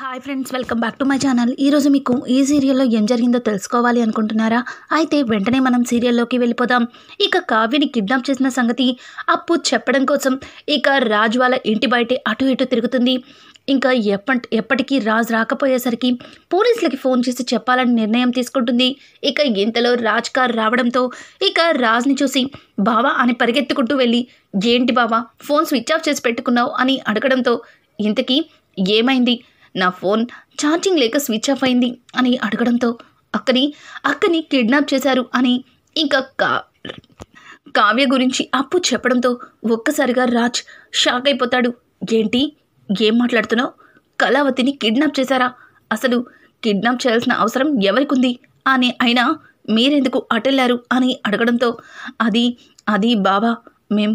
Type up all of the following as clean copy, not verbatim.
Hi friends, welcome back to my channel. ఈరోజు మీకు ఈ సీరియల్లో ఏం జరిగిందో తెలుసుకోవాలి అనుకుంటున్నారా? అయితే వెంటనే మనం సీరియల్లోకి వెళ్ళిపోదాం. ఇక కావ్యని కిడ్నాప్ చేసిన సంగతి అప్పు చెప్పడం కోసం ఇక రాజ్ వాళ్ళ ఇంటి బయటే అటు ఇటు తిరుగుతుంది. ఇంకా ఎప్పటికీ రాజ్ రాకపోయేసరికి పోలీసులకి ఫోన్ చేసి చెప్పాలని నిర్ణయం తీసుకుంటుంది. ఇక ఇంతలో రాజ్ కార్ రావడంతో ఇక రాజ్ని చూసి బావా అని పరిగెత్తుకుంటూ వెళ్ళి, ఏంటి బావా ఫోన్ స్విచ్ ఆఫ్ చేసి పెట్టుకున్నావు అని అడగడంతో, ఇంతకీ ఏమైంది, నా ఫోన్ ఛార్జింగ్ లేక స్విచ్ ఆఫ్ అయింది అని అడగడంతో, అక్కని కిడ్నాప్ చేశారు అని ఇంకా కావ్య గురించి అప్పు చెప్పడంతో ఒక్కసారిగా రాజ్ షాక్ అయిపోతాడు. ఏంటి, ఏం మాట్లాడుతున్నావు? కళావతిని కిడ్నాప్ చేశారా? అసలు కిడ్నాప్ చేయాల్సిన అవసరం ఎవరికి ఉంది అని, అయినా మీరెందుకు అటెళ్ళారు అని అడగడంతో, అది బాబా, మేం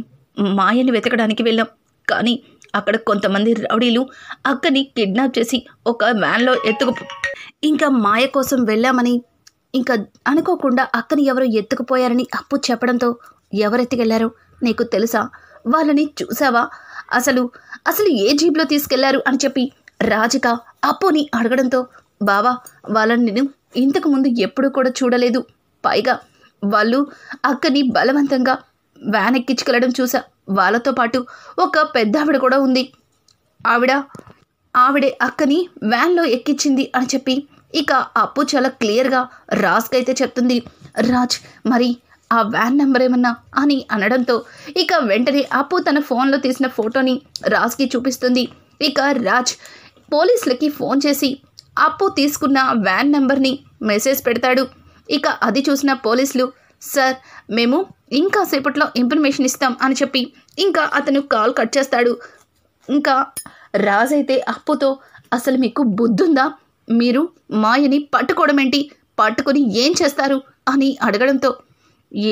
మాయని వెతకడానికి వెళ్ళాం, కానీ అక్కడ కొంతమంది రౌడీలు అక్కని కిడ్నాప్ చేసి ఒక వ్యాన్లో ఇంకా మాయ కోసం వెళ్ళామని, ఇంకా అనుకోకుండా అక్కని ఎవరో ఎత్తుకుపోయారని అప్పు చెప్పడంతో, ఎవరెత్తుకెళ్లారో నీకు తెలుసా? వాళ్ళని చూసావా? అసలు ఏ జీప్లో తీసుకెళ్లారు అని చెప్పి రాజిక అప్పుని అడగడంతో, బావా వాళ్ళని నేను ఇంతకు ముందు ఎప్పుడూ కూడా చూడలేదు, పైగా వాళ్ళు అక్కని బలవంతంగా వ్యాన్ ఎక్కించుకెళ్ళడం చూసా, వాళ్ళతో పాటు ఒక పెద్దావిడ కూడా ఉంది, ఆవిడే అక్కని వ్యాన్లో ఎక్కించింది అని చెప్పి ఇక అప్పు చాలా క్లియర్గా రాజ్కి అయితే చెప్తుంది. రాజ్ మరి ఆ వ్యాన్ నెంబర్ ఏమన్నా అని అనడంతో ఇక వెంటనే అప్పు తన ఫోన్లో తీసిన ఫోటోని రాజ్కి చూపిస్తుంది. ఇక రాజ్ పోలీసులకి ఫోన్ చేసి అప్పు తీసుకున్న వ్యాన్ నెంబర్ని మెసేజ్ పెడతాడు. ఇక అది చూసిన పోలీసులు, సార్ మేము ఇంకా సేపట్లో ఇన్ఫర్మేషన్ ఇస్తాం అని చెప్పి ఇంకా అతను కాల్ కట్ చేస్తాడు. ఇంకా రాజ్ అయితే అప్పుతో, అసలు మీకు బుద్ధుందా? మీరు మాయని పట్టుకోవడం ఏంటి? పట్టుకొని ఏం చేస్తారు అని అడగడంతో,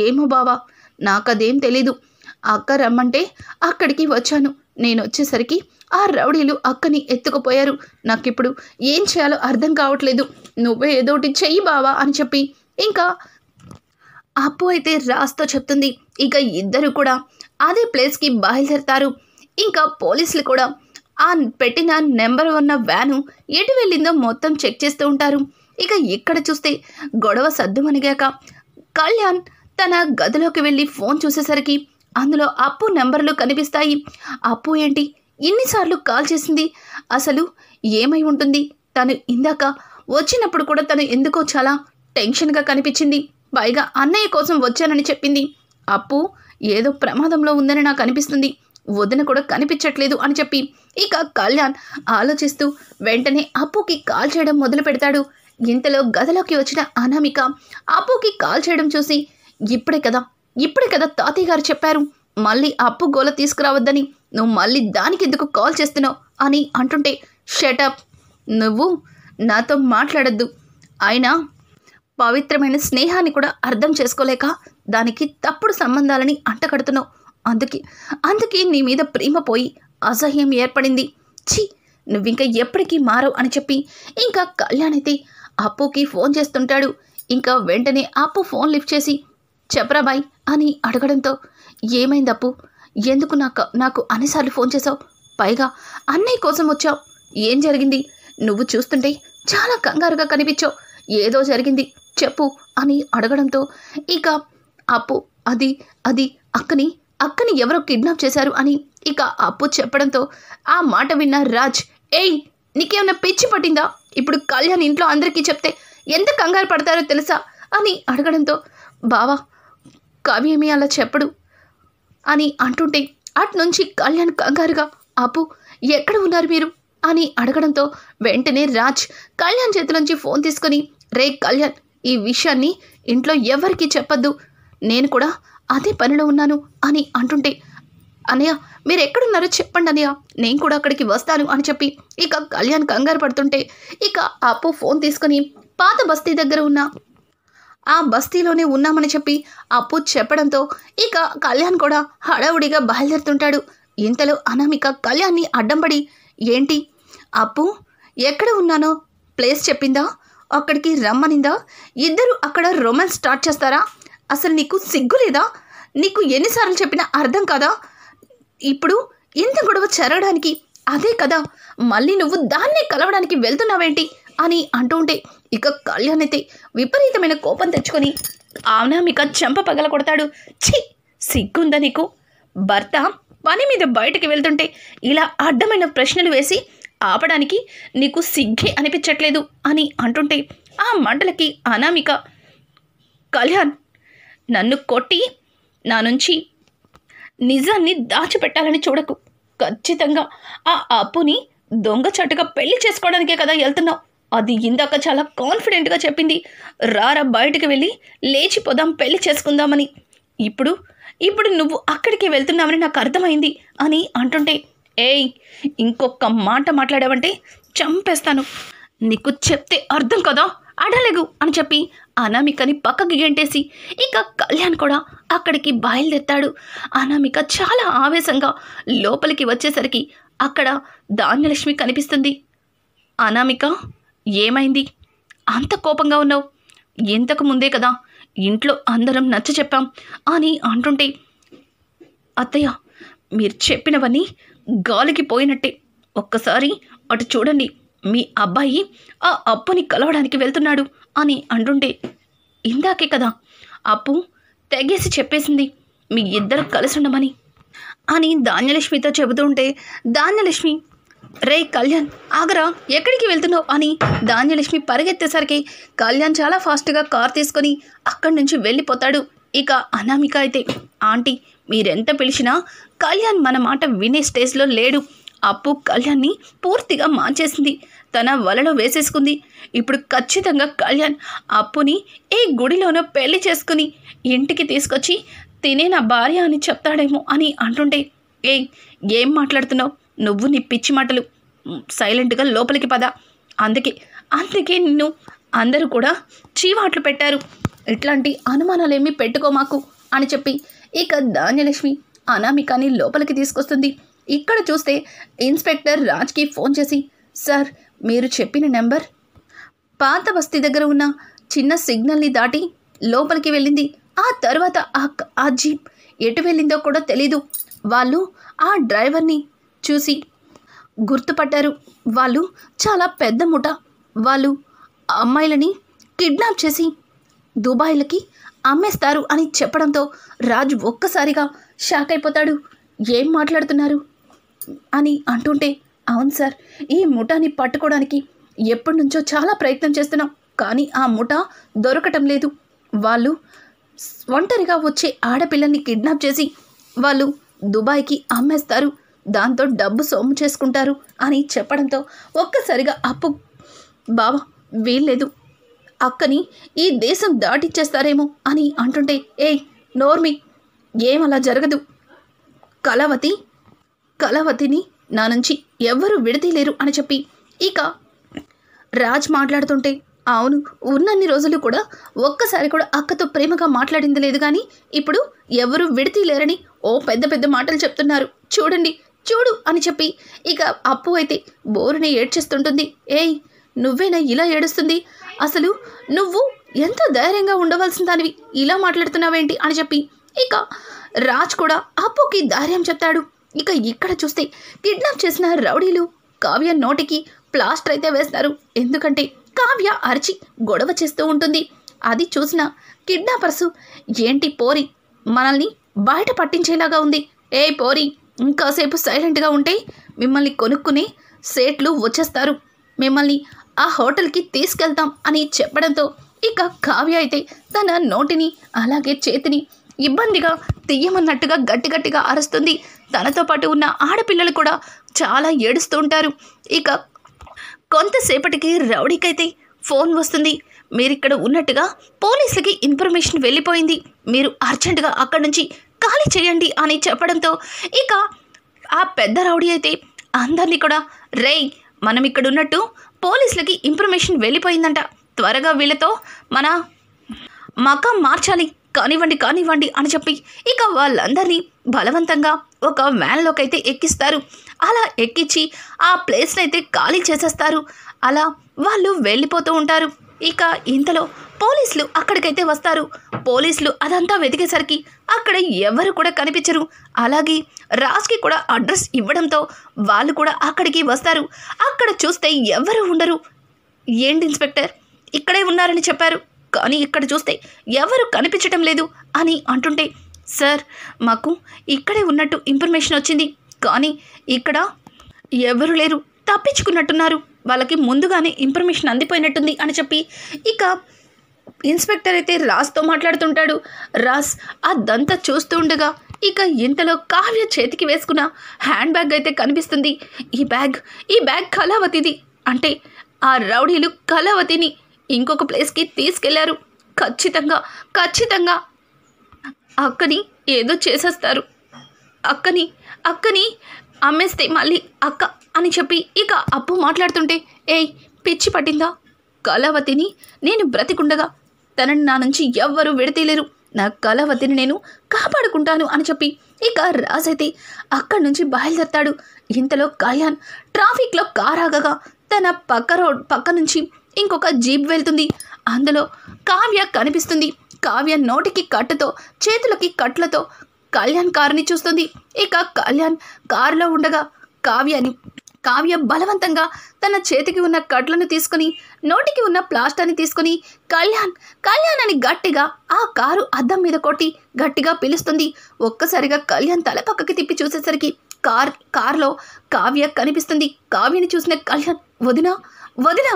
ఏమో బావా నాకదేం తెలీదు, అక్క రమ్మంటే అక్కడికి వచ్చాను, నేను వచ్చేసరికి ఆ రౌడీలు అక్కని ఎత్తుకుపోయారు, నాకిప్పుడు ఏం చేయాలో అర్థం కావట్లేదు, నువ్వే ఏదోటి చెయ్యి బావా అని చెప్పి ఇంకా అప్పు అయితే రాజ్తో చెప్తుంది. ఇక ఇద్దరు కూడా అదే ప్లేస్కి బయలుదేరతారు. ఇంకా పోలీసులు కూడా ఆ పెట్టిన నెంబర్ ఉన్న వ్యాను ఎటు వెళ్ళిందో మొత్తం చెక్ చేస్తూ ఉంటారు. ఇక ఇక్కడ చూస్తే గొడవ సద్దుమణిగాక కళ్యాణ్ తన గదిలోకి వెళ్ళి ఫోన్ చూసేసరికి అందులో అప్పు నెంబర్లు కనిపిస్తాయి. అప్పు ఏంటి ఇన్నిసార్లు కాల్ చేసింది? అసలు ఏమై ఉంటుంది? తను ఇందాక వచ్చినప్పుడు కూడా తను ఎందుకో చాలా టెన్షన్గా కనిపించింది, పైగా అన్నయ్య కోసం వచ్చానని చెప్పింది. అప్పు ఏదో ప్రమాదంలో ఉందని నాకు అనిపిస్తుంది, వదిన కూడా కనిపించట్లేదు అని చెప్పి ఇక కళ్యాణ్ ఆలోచిస్తూ వెంటనే అప్పుకి కాల్ చేయడం మొదలు పెడతాడు. ఇంతలో గదిలోకి వచ్చిన అనామిక అప్పుకి కాల్ చేయడం చూసి, ఇప్పుడే కదా తాతయ్య గారు చెప్పారు మళ్ళీ అప్పు గోల తీసుకురావద్దని, నువ్వు మళ్ళీ దానికి ఎందుకు కాల్ చేస్తున్నావు అని అంటుంటే, షటప్, నువ్వు నాతో మాట్లాడద్దు, అయినా పవిత్రమైన స్నేహాన్ని కూడా అర్థం చేసుకోలేక దానికి తప్పుడు సంబంధాలని అంటకడుతున్నావు, అందుకే నీ మీద ప్రేమ పోయి అసహ్యం ఏర్పడింది, ఛీ నువ్వింకా ఎప్పటికీ మారవు అని చెప్పి ఇంకా కళ్యాణ్ అయితే అప్పుకి ఫోన్ చేస్తుంటాడు. ఇంకా వెంటనే అప్పు ఫోన్ లిఫ్ట్ చేసి, చెప్పరా బాయ్ అని అడగడంతో, ఏమైంది అప్పు, ఎందుకు నాకు అన్నిసార్లు ఫోన్ చేసావు, పైగా అన్నయ్య కోసం వచ్చావు, ఏం జరిగింది? నువ్వు చూస్తుంటే చాలా కంగారుగా కనిపించావు, ఏదో జరిగింది చెప్పు అని అడగడంతో ఇక అప్పు అది అక్కని ఎవరో కిడ్నాప్ చేశారు అని ఇక అప్పు చెప్పడంతో ఆ మాట విన్న రాజ్, ఏయ్ నీకేమన్నా పిచ్చి పట్టిందా? ఇప్పుడు కళ్యాణ్ ఇంట్లో అందరికీ చెప్తే ఎంత కంగారు పడతారో తెలుసా అని అడగడంతో, బావా కావ్యేమీ అలా చెప్పడు అని అంటుంటే అట్నుంచి కళ్యాణ్ కంగారుగా, అప్పు ఎక్కడ ఉన్నారు మీరు అని అడగడంతో వెంటనే రాజ్ కళ్యాణ్ చేతిలోంచి ఫోన్ తీసుకొని, రే కళ్యాణ్ ఈ విషయాన్ని ఇంట్లో ఎవరికీ చెప్పొద్దు, నేను కూడా అదే పనిలో ఉన్నాను అని అంటుంటే, అన్నయ్య మీరు ఎక్కడున్నారో చెప్పండి అన్నయ్య, నేను కూడా అక్కడికి వస్తాను అని చెప్పి ఇక కళ్యాణ్ కంగారు పడుతుంటే ఇక అప్పు ఫోన్ తీసుకొని పాత బస్తీ దగ్గర ఉన్న ఆ బస్తీలోనే ఉన్నామని చెప్పి అప్పు చెప్పడంతో ఇక కళ్యాణ్ కూడా హడావుడిగా బయలుదేరుతుంటాడు. ఇంతలో అనామిక కళ్యాణ్ని అడ్డంపడి, ఏంటి అప్పు ఎక్కడ ఉన్నానో ప్లేస్ చెప్పిందా, అక్కడికి రమ్మనిందా, ఇద్దరు అక్కడ రొమాన్స్ స్టార్ట్ చేస్తారా, అసలు నీకు సిగ్గు లేదా, నీకు ఎన్నిసార్లు చెప్పినా అర్థం కాదా, ఇప్పుడు ఇంత గొడవ జరగడానికి అదే కదా, మళ్ళీ నువ్వు దాన్నే కలవడానికి వెళ్తున్నావేంటి అని అంటుంటే ఇక కళ్యాణ్ అయితే విపరీతమైన కోపం తెచ్చుకొని అనామిక చెంప పగల కొడతాడు. ఛీ, సిగ్గుందా నీకు? భర్త పని మీద బయటకు వెళ్తుంటే ఇలా అడ్డమైన ప్రశ్నలు వేసి ఆపడానికి నీకు సిగ్గే అనిపించట్లేదు అని అంటుంటే ఆ మంటలకి అనామిక, కళ్యాణ్ నన్ను కొట్టి నా నుంచి నిజాన్ని దాచిపెట్టాలని చూడకు. ఖచ్చితంగా ఆ అప్పుని దొంగచాటుగా పెళ్లి చేసుకోవడానికే కదా వెళ్తున్నావు. అది ఇందాక చాలా కాన్ఫిడెంట్గా చెప్పింది, రారా బయటకు వెళ్ళి లేచిపోదాం పెళ్లి చేసుకుందామని. ఇప్పుడు నువ్వు అక్కడికి వెళ్తున్నావని నాకు అర్థమైంది అని అంటుంటే, ఏయ్, ఇంకొక మాట మాట్లాడావంటే చంపేస్తాను, నీకు చెప్తే అర్థం కదా, అడలేగు అని చెప్పి అనామికని పక్కకి గెంటేసి ఇక కళ్యాణ్ కూడా అక్కడికి బయలుదేరుతాడు. అనామిక చాలా ఆవేశంగా లోపలికి వచ్చేసరికి అక్కడ ధాన్యలక్ష్మి కనిపిస్తుంది. అనామిక, ఏమైంది? అంత కోపంగా ఉన్నావు? ఇంతకు ముందే కదా ఇంట్లో అందరం నచ్చ చెప్పాం అని అంటుంటే, అత్తయ్య, మీరు చెప్పినవన్నీ గాలికి పోయినట్టే. ఒక్కసారి అటు చూడండి, మీ అబ్బాయి ఆ అప్పుని కలవడానికి వెళ్తున్నాడు అని అంటుంటే, ఇందాకే కదా అప్పు తెగేసి చెప్పేసింది మీ ఇద్దరు కలిసి ఉండమని అని ధాన్యలక్ష్మితో చెబుతూ ఉంటే, ధాన్యలక్ష్మి, రే కళ్యాణ్, ఆగరా, ఎక్కడికి వెళ్తున్నావు అని ధాన్యలక్ష్మి పరిగెత్తేసరికి కళ్యాణ్ చాలా ఫాస్ట్గా కార్ తీసుకొని అక్కడి నుంచి వెళ్ళిపోతాడు. ఇక అనామిక అయితే, ఆంటీ, మీరెంత పిలిచినా కళ్యాణ్ మన మాట వినే స్టేజ్లో లేడు. అప్పు కళ్యాణ్ని పూర్తిగా మార్చేసింది, తన వలలో వేసేసుకుంది. ఇప్పుడు ఖచ్చితంగా కళ్యాణ్ అప్పుని ఏ గుడిలోనో పెళ్లి చేసుకుని ఇంటికి తీసుకొచ్చి తినే నా భార్య అని చెప్తాడేమో అని అంటుంటే, ఏం మాట్లాడుతున్నావు నువ్వు? నీ పిచ్చి మాటలు, సైలెంట్గా లోపలికి పద. అందుకే నిన్ను అందరూ కూడా చీవాట్లు పెట్టారు. ఇట్లాంటి అనుమానాలేమీ పెట్టుకోమాకు అని చెప్పి ఇక ధాన్యలక్ష్మి అనామికని లోపలికి తీసుకొస్తుంది. ఇక్కడ చూస్తే ఇన్స్పెక్టర్ రాజ్కి ఫోన్ చేసి, సార్, మీరు చెప్పిన నెంబర్ పాత బస్తీ దగ్గర ఉన్న చిన్న సిగ్నల్ని దాటి లోపలికి వెళ్ళింది. ఆ తర్వాత ఆ జీప్ ఎటు వెళ్ళిందో కూడా తెలీదు. వాళ్ళు ఆ డ్రైవర్ని చూసి గుర్తుపట్టారు. వాళ్ళు చాలా పెద్ద ముఠ. వాళ్ళు అమ్మాయిలని కిడ్నాప్ చేసి దుబాయ్లకి అమ్మేస్తారు అని చెప్పడంతో రాజు ఒక్కసారిగా షాక్ అయిపోతాడు. ఏం మాట్లాడుతున్నారు అని అంటుంటే, అవును సార్, ఈ ముఠాని పట్టుకోవడానికి ఎప్పటి నుంచో చాలా ప్రయత్నం చేస్తున్నాం, కానీ ఆ ముఠా దొరకటం లేదు. వాళ్ళు ఒంటరిగా వచ్చే ఆడపిల్లల్ని కిడ్నాప్ చేసి వాళ్ళు దుబాయ్కి అమ్మేస్తారు, దాంతో డబ్బు సొమ్ము చేసుకుంటారు అని చెప్పడంతో ఒక్కసారిగా అప్పు, బావా, వీల్లేదు, అక్కని ఈ దేశం దాటిచ్చేస్తారేమో అని అంటుంటే, నోర్మి, ఏమలా జరగదు. కళావతిని నా నుంచి ఎవ్వరూ విడతీయలేరు అని చెప్పి ఇక రాజ్ మాట్లాడుతుంటే, అవును, ఉన్నన్ని రోజులు కూడా ఒక్కసారి కూడా అక్కతో ప్రేమగా మాట్లాడింది లేదు, కానీ ఇప్పుడు ఎవరు విడతీయలేరని పెద్ద పెద్ద మాటలు చెప్తున్నారు, చూడు అని చెప్పి ఇక అప్పు అయితే బోరుని ఏడ్చేస్తుంటుంది. నువ్వేనా ఇలా ఏడుస్తుంది? అసలు నువ్వు ఎంతో ధైర్యంగా ఉండవలసిన దానివి ఇలా మాట్లాడుతున్నావేంటి అని చెప్పి ఇక రాజ్ కూడా అప్పుకి ధైర్యం చెప్తాడు. ఇక ఇక్కడ చూస్తే కిడ్నాప్ చేసిన రౌడీలు కావ్య నోటికి ప్లాస్టర్ అయితే వేస్తారు. ఎందుకంటే కావ్య అరిచి గొడవ చేస్తూ ఉంటుంది. అది చూసిన కిడ్నాపర్సు, ఏంటి పోరి, మనల్ని బయట పట్టించేలాగా ఉంది, పోరి, ఇంకాసేపు సైలెంట్గా ఉంటే మిమ్మల్ని కొనుక్కునే సేట్లు వచ్చేస్తారు, మిమ్మల్ని ఆ హోటల్కి తీసుకెళ్తాం అని చెప్పడంతో ఇక కావ్య అయితే తన నోటిని అలాగే చేతిని ఇబ్బందిగా తీయమన్నట్టుగా గట్టిగా అరుస్తుంది. తనతో పాటు ఉన్న ఆడపిల్లలు కూడా చాలా ఏడుస్తూ ఉంటారు. ఇక కొంతసేపటికి రౌడీకైతే ఫోన్ వస్తుంది. మీరిక్కడ ఉన్నట్టుగా పోలీసులకి ఇన్ఫర్మేషన్ వెళ్ళిపోయింది, మీరు అర్జెంటుగా అక్కడి నుంచి ఖాళీ చేయండి అని చెప్పడంతో ఇక ఆ పెద్ద రౌడీ అయితే అందరినీ కూడా, మనం ఇక్కడ ఉన్నట్టు పోలీసులకి ఇన్ఫర్మేషన్ వెళ్ళిపోయిందంట, త్వరగా వీళ్ళతో మన మకం మార్చాలి, కానివ్వండి అని చెప్పి ఇక వాళ్ళందరినీ బలవంతంగా ఒక వ్యాన్లోకి అయితే ఎక్కిస్తారు. అలా ఎక్కించి ఆ ప్లేస్ని అయితే ఖాళీ చేసేస్తారు. అలా వాళ్ళు వెళ్ళిపోతూ ఉంటారు. ఇక ఇంతలో పోలీసులు అక్కడికైతే వస్తారు. పోలీసులు అదంతా వెతికేసరికి అక్కడ ఎవరు కూడా కనిపించరు. అలాగే రాజ్కి కూడా అడ్రస్ ఇవ్వడంతో వాళ్ళు కూడా అక్కడికి వస్తారు. అక్కడ చూస్తే ఎవరు ఉండరు. ఏంటి ఇన్స్పెక్టర్ ఇక్కడే ఉన్నారని చెప్పారు, కానీ ఇక్కడ చూస్తే ఎవరు కనిపించటం లేదు అని అంటుంటే, సార్ మాకు ఇక్కడే ఉన్నట్టు ఇన్ఫర్మేషన్ వచ్చింది, కానీ ఇక్కడ ఎవరు లేరు, తప్పించుకున్నట్టున్నారు, వాళ్ళకి ముందుగానే ఇన్ఫర్మేషన్ అందిపోయినట్టుంది అని చెప్పి ఇక ఇన్స్పెక్టర్ అయితే రాజ్తో మాట్లాడుతుంటాడు. రాజ్ అదంతా చూస్తూ ఉండగా ఇక ఇంతలో కావ్య చేతికి వేసుకున్న హ్యాండ్ బ్యాగ్ అయితే కనిపిస్తుంది. ఈ బ్యాగ్ కళావతిది. అంటే ఆ రౌడీలు కళావతిని ఇంకొక ప్లేస్కి తీసుకెళ్లారు. ఖచ్చితంగా అక్కని ఏదో చేసేస్తారు. అక్కని అమ్మేస్తే మళ్ళీ అక్క అని చెప్పి ఇక అప్పు మాట్లాడుతుంటే, ఏయ్ పిచ్చి పట్టిందా? కళావతిని నేను బ్రతికుండగా తనని నా నుంచి ఎవ్వరూ విడతీయలేరు. నా కళావతిని నేను కాపాడుకుంటాను అని చెప్పి ఇక రాజ్ అయితే అక్కడి నుంచి బయలుదేరతాడు. ఇంతలో కళ్యాణ్ ట్రాఫిక్లో కార్ ఆగగా తన పక్క నుంచి ఇంకొక జీప్ వెళ్తుంది. అందులో కావ్య కనిపిస్తుంది. కావ్య నోటికి కట్టుతో చేతులకి కట్లతో కళ్యాణ్ కారుని చూస్తుంది. ఇక కళ్యాణ్ కారులో ఉండగా కావ్య బలవంతంగా తన చేతికి ఉన్న కట్లను తీసుకుని నోటికి ఉన్న ప్లాస్టర్ని తీసుకుని కళ్యాణ్ అని గట్టిగా ఆ కారు అద్దం మీద కొట్టి గట్టిగా పిలుస్తుంది. ఒక్కసారిగా కళ్యాణ్ తల పక్కకి తిప్పి చూసేసరికి కారులో కావ్య కనిపిస్తుంది. కావ్యని చూసిన కళ్యాణ్ వదినా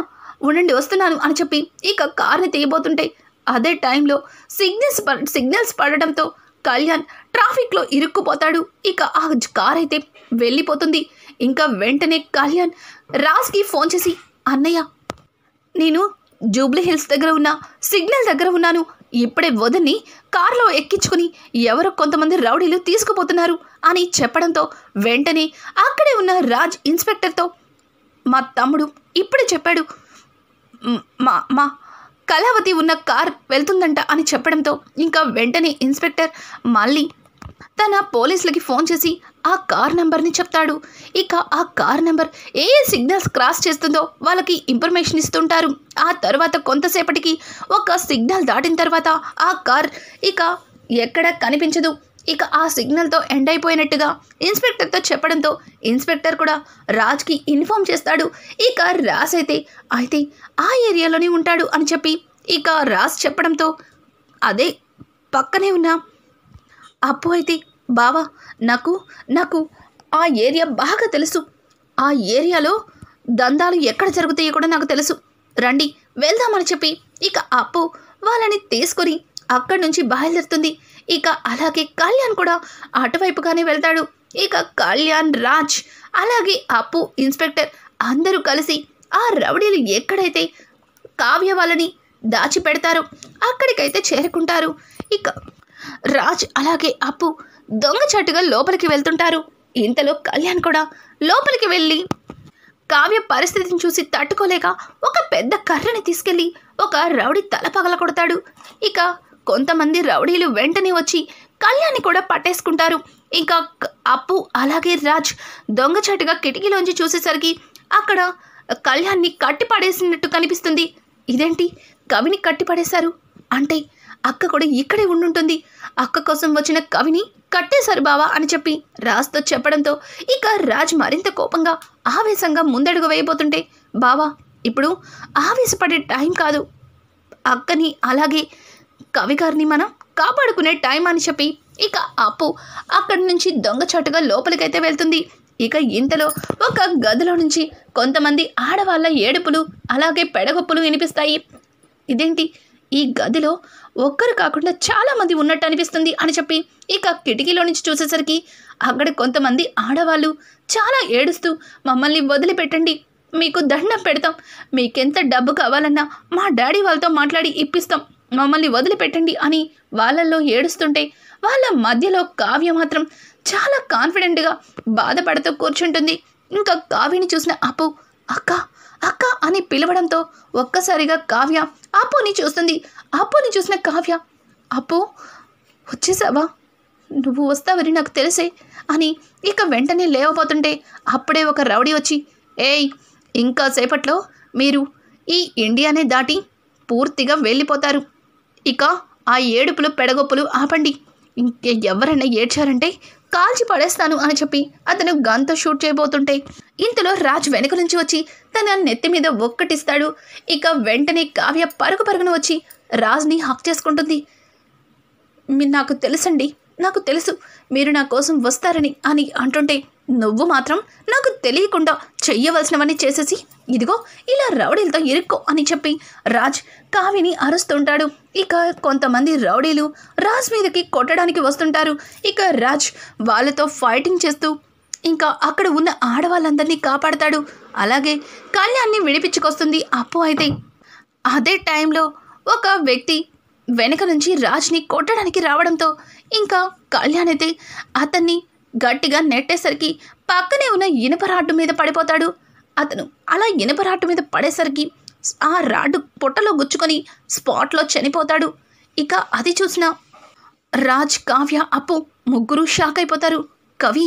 ఉండండి వస్తున్నాను అని చెప్పి ఇక కార్ని తీయబోతుంటే అదే టైంలో సిగ్నల్స్ పడడంతో కళ్యాణ్ ట్రాఫిక్లో ఇరుక్కుపోతాడు. ఇక ఆ కార్ అయితే వెళ్ళిపోతుంది. ఇంకా వెంటనే కళ్యాణ్ రాజ్కి ఫోన్ చేసి, అన్నయ్య నేను జూబ్లీ హిల్స్ దగ్గర ఉన్న సిగ్నల్ దగ్గర ఉన్నాను, ఇప్పుడే వదిన్ని కార్లో ఎక్కించుకుని ఎవరో కొంతమంది రౌడీలు తీసుకుపోతున్నారు అని చెప్పడంతో వెంటనే అక్కడే ఉన్న రాజ్ ఇన్స్పెక్టర్తో, మా తమ్ముడు ఇప్పుడే చెప్పాడు, మా కళావతి ఉన్న కార్ వెళ్తుందంట అని చెప్పడంతో ఇంకా వెంటనే ఇన్స్పెక్టర్ మళ్ళీ తన పోలీసులకి ఫోన్ చేసి ఆ కార్ నెంబర్ని చెప్తాడు. ఇక ఆ కార్ నెంబర్ ఏ సిగ్నల్స్ క్రాస్ చేస్తుందో వాళ్ళకి ఇన్ఫర్మేషన్ ఇస్తుంటారు. ఆ తర్వాత కొంతసేపటికి ఒక సిగ్నల్ దాటిన తర్వాత ఆ కార్ ఇక ఎక్కడ కనిపించదు. ఇక ఆ సిగ్నల్తో ఎండ్ అయిపోయినట్టుగా ఇన్స్పెక్టర్తో చెప్పడంతో ఇన్స్పెక్టర్ కూడా రాజ్కి ఇన్ఫామ్ చేస్తాడు. ఇక రాజ్ అయితే ఆ ఏరియాలోనే ఉంటాడు అని చెప్పి ఇక రాజ్ చెప్పడంతో అదే పక్కనే ఉన్న అప్పు అయితే, బావా నాకు ఆ ఏరియా బాగా తెలుసు, ఆ ఏరియాలో దందాలు ఎక్కడ జరుగుతాయో కూడా నాకు తెలుసు, రండి వెళ్దామని చెప్పి ఇక అప్పు వాళ్ళని తీసుకొని అక్కడి నుంచి బయలుదేరుతుంది. ఇక అలాగే కళ్యాణ్ కూడా అటువైపుగానే వెళ్తాడు. ఇక కళ్యాణ్, రాజ్ అలాగే అప్పు, ఇన్స్పెక్టర్ అందరూ కలిసి ఆ రౌడీలు ఎక్కడైతే కావ్య వాళ్ళని దాచిపెడతారో అక్కడికైతే చేరుకుంటారు. ఇక రాజ్ అలాగే అప్పు దొంగచాటుగా లోపలికి వెళ్తుంటారు. ఇంతలో కళ్యాణ్ కూడా లోపలికి వెళ్ళి కావ్య పరిస్థితిని చూసి తట్టుకోలేక ఒక పెద్ద కర్రని తీసుకెళ్ళి ఒక రౌడీ తల పగల కొడతాడు. ఇక కొంతమంది రౌడీలు వెంటనే వచ్చి కళ్యాణ్ని కూడా పట్టేసుకుంటారు. ఇంకా అప్పు అలాగే రాజ్ దొంగచాటుగా కిటికీలోంచి చూసేసరికి అక్కడ కళ్యాణ్ని కట్టిపడేసినట్టు కనిపిస్తుంది. ఇదేంటి కవిని కట్టిపడేశారు అంటే అక్క కూడా ఇక్కడే ఉండుంటుంది, అక్క కోసం వచ్చిన కవిని కట్టేశారు బావా అని చెప్పి రాజ్తో చెప్పడంతో ఇక రాజ్ మరింత కోపంగా ఆవేశంగా ముందడుగు వేయబోతుంటే, బావా ఇప్పుడు ఆవేశపడే టైం కాదు, అక్కని అలాగే కవి గారిని మనం కాపాడుకునే టైం అని చెప్పి ఇక అప్పు అక్కడి నుంచి దొంగచాటుగా లోపలికైతే వెళ్తుంది. ఇక ఇంతలో ఒక గదిలో నుంచి కొంతమంది ఆడవాళ్ళ ఏడుపులు అలాగే పెడగొప్పులు వినిపిస్తాయి. ఇదేంటి ఈ గదిలో ఒక్కరు కాకుండా చాలామంది ఉన్నట్టు అనిపిస్తుంది అని చెప్పి ఇక కిటికీలో నుంచి చూసేసరికి అక్కడ కొంతమంది ఆడవాళ్ళు చాలా ఏడుస్తూ, మమ్మల్ని వదిలిపెట్టండి, మీకు దండం పెడతాం, మీకెంత డబ్బు కావాలన్నా మా డాడీ వాళ్ళతో మాట్లాడి ఇప్పిస్తాం, మమ్మల్ని వదిలిపెట్టండి అని వాళ్ళల్లో ఏడుస్తుంటే వాళ్ళ మధ్యలో కావ్య మాత్రం చాలా కాన్ఫిడెంట్గా బాధపడుతూ కూర్చుంటుంది. ఇంకా కావ్యని చూసిన అప్పు అక్క అక్క అని పిలవడంతో ఒక్కసారిగా కావ్య అప్పుని చూస్తుంది. అప్పుని చూసిన కావ్య, అప్పు వచ్చేసావా, నువ్వు వస్తావని నాకు తెలిసే అని ఇక వెంటనే లేవబోతుంటే అప్పుడే ఒక రౌడీ వచ్చి, ఏయ్ ఇంకా సేపట్లో మీరు ఈ ఇండియానే దాటి పూర్తిగా వెళ్ళిపోతారు. ఇక ఆ ఏడుపులు పెడగొప్పులు ఆపండి, ఎవరైనా ఏడ్చారంటే కాల్చి పడేస్తాను అని చెప్పి అతను గన్తో షూట్ చేయబోతుంటే ఇంతలో రాజ్ వెనుక నుంచి వచ్చి తన నెత్తి మీద ఒక్కటిస్తాడు. ఇక వెంటనే కావ్య పరుగున వచ్చి రాజ్ని హక్ చేసుకుంటుంది. నాకు తెలుసండి, నాకు తెలుసు మీరు నా కోసం వస్తారని అని అంటుంటే నువ్వు మాత్రం నాకు తెలియకుండా చెయ్యవలసినవన్నీ చేసేసి ఇదిగో ఇలా రౌడీలతో ఇరుక్కో అని చెప్పి రాజ్ కావ్యని అరుస్తుంటాడు. ఇక కొంతమంది రౌడీలు రాజ్ మీదకి కొట్టడానికి వస్తుంటారు. ఇక రాజ్ వాళ్ళతో ఫైటింగ్ చేస్తూ ఇంకా అక్కడ ఉన్న ఆడవాళ్ళందరినీ కాపాడతాడు. అలాగే కళ్యాణ్ని విడిపించుకొస్తుంది అప్పు. అయితే అదే టైంలో ఒక వ్యక్తి వెనక నుంచి రాజ్ని కొట్టడానికి రావడంతో ఇంకా కళ్యాణ్ అయితే అతన్ని గట్టిగా నెట్టేసరికి పక్కనే ఉన్న ఇనుప రాడ్డు మీద పడిపోతాడు. అతను అలా ఇనుప రాడ్డు మీద పడేసరికి ఆ రాడ్డు పొట్టలో గుచ్చుకొని స్పాట్లో చనిపోతాడు. ఇక అది చూసిన రాజ్, కావ్య, అప్పు ముగ్గురు షాక్ అయిపోతారు. కవి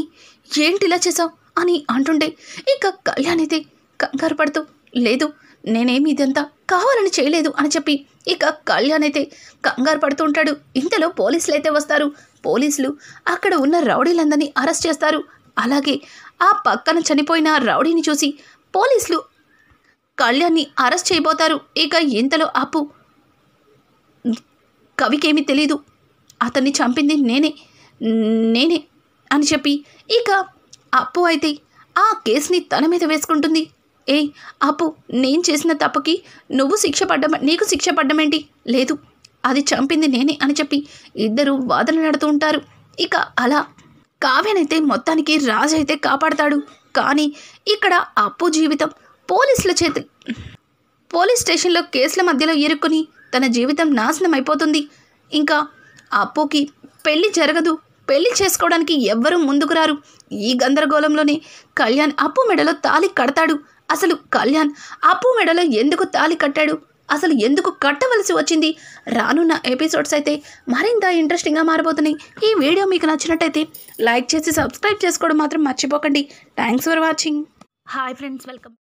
ఏంటిలా చేసావు అని అంటుంటే ఇక కళ్యాణ్ అయితే కంగారు పడుతూ లేదు నేనేమి ఇదంతా కావాలని చేయలేదు అని చెప్పి ఇక కళ్యాణ్ అయితే కంగారు పడుతూ ఉంటాడు. ఇంతలో పోలీసులు అయితే వస్తారు. పోలీసులు అక్కడ ఉన్న రౌడీలందరినీ అరెస్ట్ చేస్తారు. అలాగే ఆ పక్కన చనిపోయిన రౌడీని చూసి పోలీసులు కళ్యాణ్ని అరెస్ట్ చేయబోతారు. ఇక ఇంతలో అప్పు కవికేమీ తెలీదు, అతన్ని చంపింది నేనే అని చెప్పి ఇక అప్పు అయితే ఆ కేసుని తన మీద వేసుకుంటుంది. అప్పు నేను చేసిన తప్పుకి నీకు శిక్ష పడ్డమేంటి? లేదు అది చంపింది నేనే అని చెప్పి ఇద్దరు వాదనలాడుతూ ఉంటారు. ఇక అలా కావ్యనైతే మొత్తానికి రాజు అయితే కాపాడతాడు. కానీ ఇక్కడ అప్పు జీవితం పోలీస్ స్టేషన్లో కేసుల మధ్యలో ఇరుక్కుని తన జీవితం నాశనం అయిపోతుంది. ఇంకా అప్పుకి పెళ్లి జరగదు, పెళ్లి చేసుకోవడానికి ఎవ్వరూ ముందుకు రారు. ఈ గందరగోళంలోనే కళ్యాణ్ అప్పు మెడలో తాళి కడతాడు. అసలు కళ్యాణ్ అప్పు మెడలో ఎందుకు తాళి కట్టాడు, అసలు ఎందుకు కట్టవలసి వచ్చింది? రానున్న ఎపిసోడ్స్ అయితే మరింత ఇంట్రెస్టింగ్గా మారబోతున్నాయి. ఈ వీడియో మీకు నచ్చినట్టయితే లైక్ చేసి సబ్స్క్రైబ్ చేసుకోవడం మాత్రం మర్చిపోకండి. Thanks for watching. Hi friends, welcome.